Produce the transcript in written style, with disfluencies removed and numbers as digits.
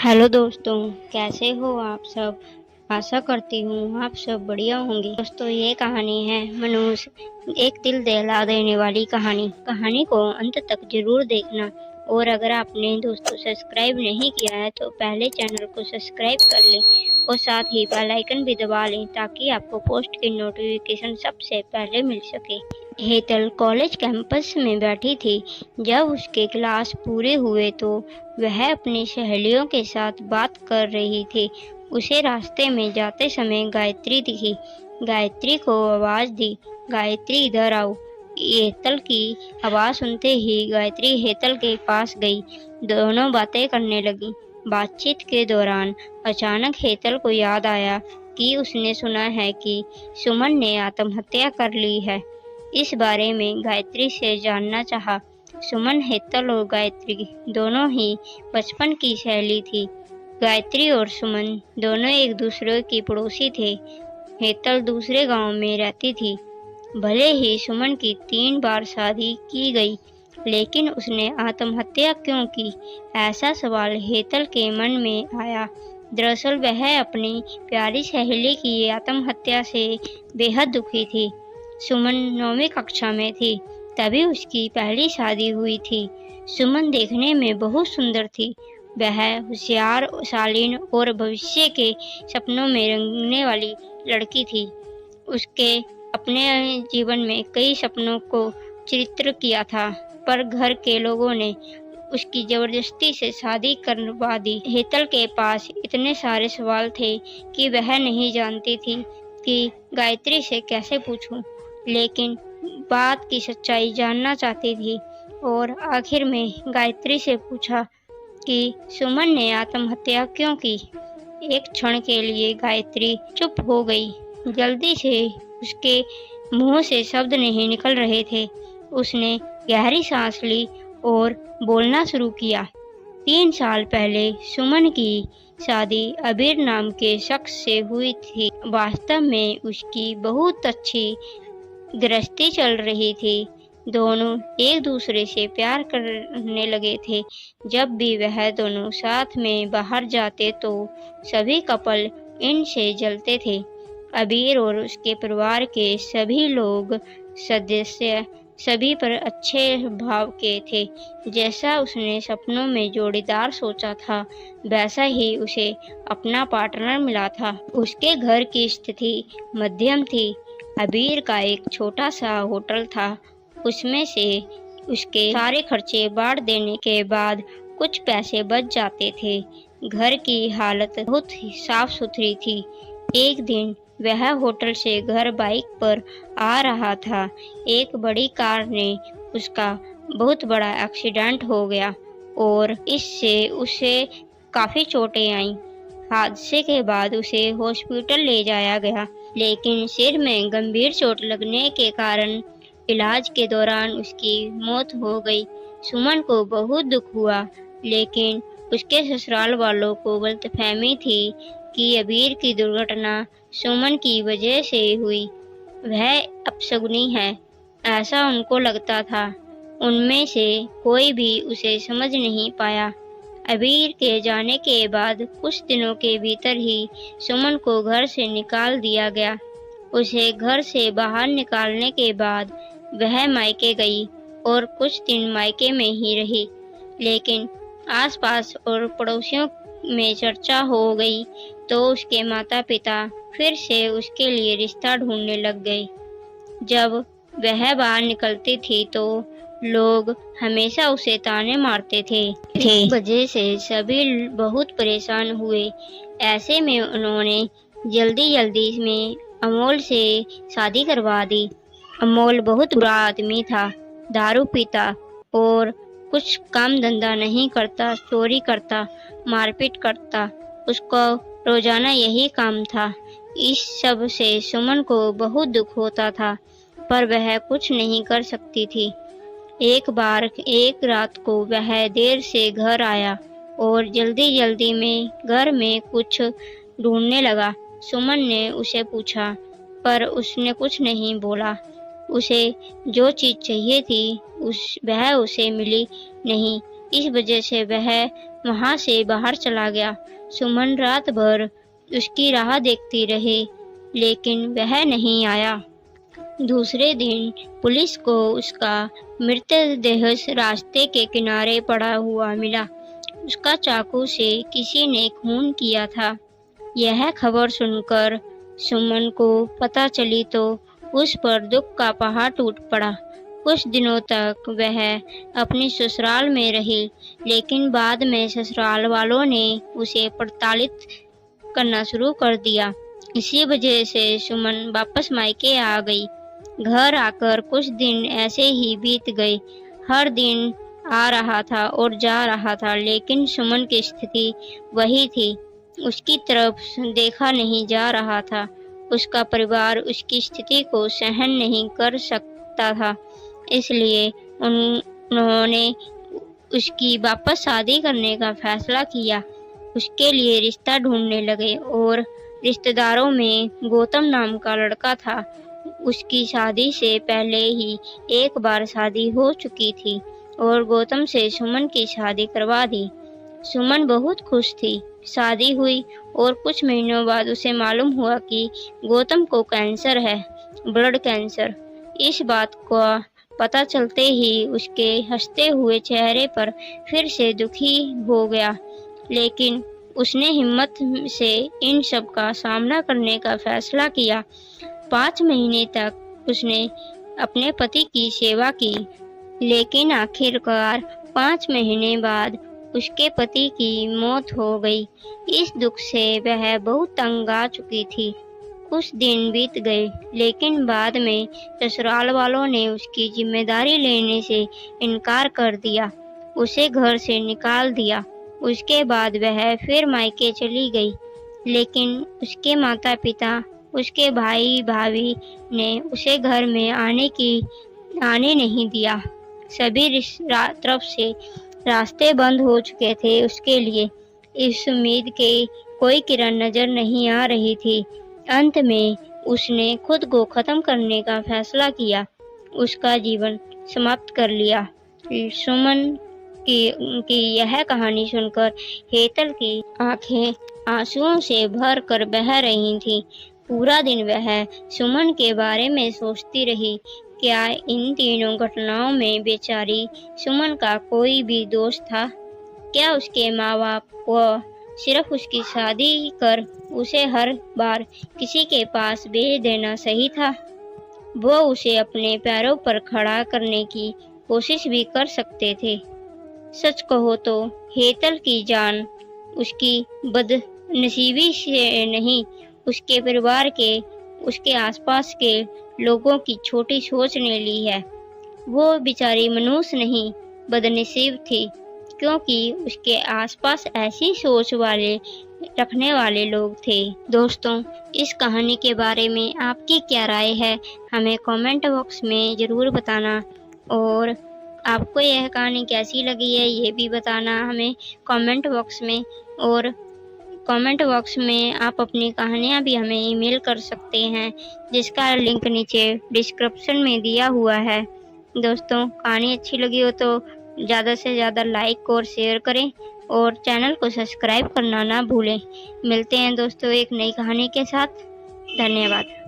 Hello दोस्तों, कैसे हो आप सब। आशा करती हूँ आप सब बढ़िया होंगे। दोस्तों, ये कहानी है मनुष्य, एक दिल दहला देने वाली कहानी को अंत तक जरूर देखना। और अगर आपने दोस्तों सब्सक्राइब नहीं किया है तो पहले चैनल को सब्सक्राइब कर लें और साथ ही बेल आइकन भी दबा लें ताकि आपको पोस्ट की नोटिफिकेशन सबसे पहले मिल सके। हेतल कॉलेज कैंपस में बैठी थी। जब उसके क्लास पूरे हुए तो वह अपनी सहेलियों के साथ बात कर रही थी। उसे रास्ते में जाते समय गायत्री दिखी। गायत्री को आवाज दी, गायत्री इधर आओ। हेतल की आवाज सुनते ही गायत्री हेतल के पास गई। दोनों बातें करने लगी। बातचीत के दौरान अचानक हेतल को याद आया कि उसने सुना है कि सुमन ने आत्महत्या कर ली है। इस बारे में गायत्री से जानना चाहा। सुमन, हेतल और गायत्री दोनों ही बचपन की सहेली थी। गायत्री और सुमन दोनों एक दूसरे की पड़ोसी थे। हेतल दूसरे गांव में रहती थी। भले ही सुमन की 3 बार शादी की गई, लेकिन उसने आत्महत्या क्यों की, ऐसा सवाल हेतल के मन में आया। दरअसल वह अपनी प्यारी सहेली की आत्महत्या से बेहद दुखी थी। सुमन 9वीं कक्षा में थी, तभी उसकी पहली शादी हुई थी। सुमन देखने में बहुत सुंदर थी। वह होशियार, शालीन और भविष्य के सपनों में रंगने वाली लड़की थी। उसके अपने जीवन में कई सपनों को चित्र किया था, पर घर के लोगों ने उसकी जबरदस्ती से शादी करवा दी। हेतल के पास इतने सारे सवाल थे कि वह नहीं जानती थी कि गायत्री से कैसे पूछूं, लेकिन बात की सच्चाई जानना चाहती थी और आखिर में गायत्री से पूछा कि सुमन ने आत्महत्या क्यों की। एक क्षण के लिए गायत्री चुप हो गई। जल्दी से उसके मुंह से शब्द नहीं निकल रहे थे। उसने गहरी सांस ली और बोलना शुरू किया। 3 साल पहले सुमन की शादी अबीर नाम के शख्स से हुई थी। वास्तव में उसकी बहुत अच्छी गृहस्थी चल रही थी। दोनों एक दूसरे से प्यार करने लगे थे। जब भी वह दोनों साथ में बाहर जाते तो सभी कपल इनसे जलते थे। अबीर और उसके परिवार के सभी लोग सदस्य सभी पर अच्छे भाव के थे। जैसा उसने सपनों में जोड़ीदार सोचा था, वैसा ही उसे अपना पार्टनर मिला था। उसके घर की स्थिति मध्यम थी। अबीर का एक छोटा सा होटल था। उसमें से उसके सारे खर्चे बांट देने के बाद कुछ पैसे बच जाते थे। घर की हालत बहुत ही साफ सुथरी थी। एक दिन वह होटल से घर बाइक पर आ रहा था। एक बड़ी कार ने उसका बहुत बड़ा एक्सीडेंट हो गया और इससे उसे काफी चोटें आईं। हादसे के बाद उसे हॉस्पिटल ले जाया गया, लेकिन सिर में गंभीर चोट लगने के कारण इलाज के दौरान उसकी मौत हो गई। सुमन को बहुत दुख हुआ, लेकिन उसके ससुराल वालों को गलतफहमी थी कि अबीर की दुर्घटना सुमन की वजह से हुई। वह अपशगुनी है, ऐसा उनको लगता था। उनमें से कोई भी उसे समझ नहीं पाया। अबीर के जाने के बाद कुछ दिनों के भीतर ही सुमन को घर से निकाल दिया गया। उसे घर से बाहर निकालने के बाद वह मायके गई और कुछ दिन मायके में ही रही, लेकिन आसपास और पड़ोसियों में चर्चा हो गई तो उसके माता पिता फिर से उसके लिए रिश्ता ढूंढने लग गए। जब वह बाहर निकलती थी तो लोग हमेशा उसे ताने मारते थे। इस वजह से सभी बहुत परेशान हुए। ऐसे में उन्होंने जल्दी में अमोल से शादी करवा दी। अमोल बहुत बुरा आदमी था, दारू पीता और कुछ काम धंधा नहीं करता, चोरी करता, मारपीट करता। उसको रोजाना यही काम था। इस सब से सुमन को बहुत दुख होता था, पर वह कुछ नहीं कर सकती थी। एक रात को वह देर से घर आया और जल्दी में घर में कुछ ढूंढने लगा। सुमन ने उसे पूछा, पर उसने कुछ नहीं बोला। उसे जो चीज चाहिए थी वह उसे मिली नहीं। इस वजह से वह वहाँ से बाहर चला गया। सुमन रात भर उसकी राह देखती रही, लेकिन वह नहीं आया। दूसरे दिन पुलिस को उसका मृतदेह रास्ते के किनारे पड़ा हुआ मिला। उसका चाकू से किसी ने खून किया था। यह खबर सुनकर सुमन को पता चली तो उस पर दुख का पहाड़ टूट पड़ा। कुछ दिनों तक वह अपने ससुराल में रही, लेकिन बाद में ससुराल वालों ने उसे प्रताड़ित करना शुरू कर दिया। इसी वजह से सुमन वापस मायके आ गई। घर आकर कुछ दिन ऐसे ही बीत गए। हर दिन आ रहा था और जा रहा था, लेकिन सुमन की स्थिति वही थी। उसकी तरफ देखा नहीं जा रहा था। उसका परिवार उसकी स्थिति को सहन नहीं कर सकता था, इसलिए उन्होंने उसकी वापस शादी करने का फैसला किया। उसके लिए रिश्ता ढूंढने लगे और रिश्तेदारों में गौतम नाम का लड़का था। उसकी शादी से पहले ही एक बार शादी हो चुकी थी और गौतम से सुमन की शादी करवा दी। सुमन बहुत खुश थी। शादी हुई और कुछ महीनों बाद उसे मालूम हुआ कि गौतम को कैंसर है, ब्लड कैंसर। इस बात को पता चलते ही उसके हंसते हुए चेहरे पर फिर से दुखी हो गया, लेकिन उसने हिम्मत से इन सब का सामना करने का फैसला किया। 5 महीने तक उसने अपने पति की सेवा की, लेकिन आखिरकार 5 महीने बाद उसके पति की मौत हो गई। इस दुख से वह बहुत तंग आ चुकी थी। कुछ दिन बीत गए, लेकिन बाद में ससुराल वालों ने उसकी जिम्मेदारी लेने से इनकार कर दिया। उसे घर से निकाल दिया। उसके बाद वह फिर मायके चली गई, लेकिन उसके माता पिता, उसके भाई भाभी ने उसे घर में आने नहीं दिया। सभी तरफ से रास्ते बंद हो चुके थे उसके लिए। इस उम्मीद के कोई किरण नजर नहीं आ रही थी। अंत में उसने खुद को खत्म करने का फैसला किया, उसका जीवन समाप्त कर लिया। सुमन की यह कहानी सुनकर हेतल की आंखें आंसुओं से भर कर बह रही थीं। पूरा दिन वह सुमन के बारे में सोचती रही। क्या इन तीनों घटनाओं में बेचारी सुमन का कोई भी दोष था? क्या उसके माँ बाप को सिर्फ उसकी शादी कर उसे हर बार किसी के पास भेज देना सही था? वो उसे अपने पैरों पर खड़ा करने की कोशिश भी कर सकते थे। सच कहो तो हेतल की जान उसकी बदनसीबी से नहीं, उसके परिवार के, उसके आसपास के लोगों की छोटी सोच ने ली है। वो बेचारी मनुष्य नहीं, बदनसीब थी, क्योंकि उसके आसपास ऐसी सोच रखने वाले लोग थे। दोस्तों, इस कहानी के बारे में आपकी क्या राय है, हमें कमेंट बॉक्स में ज़रूर बताना। और आपको यह कहानी कैसी लगी है ये भी बताना हमें कमेंट बॉक्स में। और कमेंट बॉक्स में आप अपनी कहानियाँ भी हमें ईमेल कर सकते हैं, जिसका लिंक नीचे डिस्क्रिप्शन में दिया हुआ है। दोस्तों, कहानी अच्छी लगी हो तो ज़्यादा से ज़्यादा लाइक और शेयर करें और चैनल को सब्सक्राइब करना ना भूलें। मिलते हैं दोस्तों एक नई कहानी के साथ। धन्यवाद।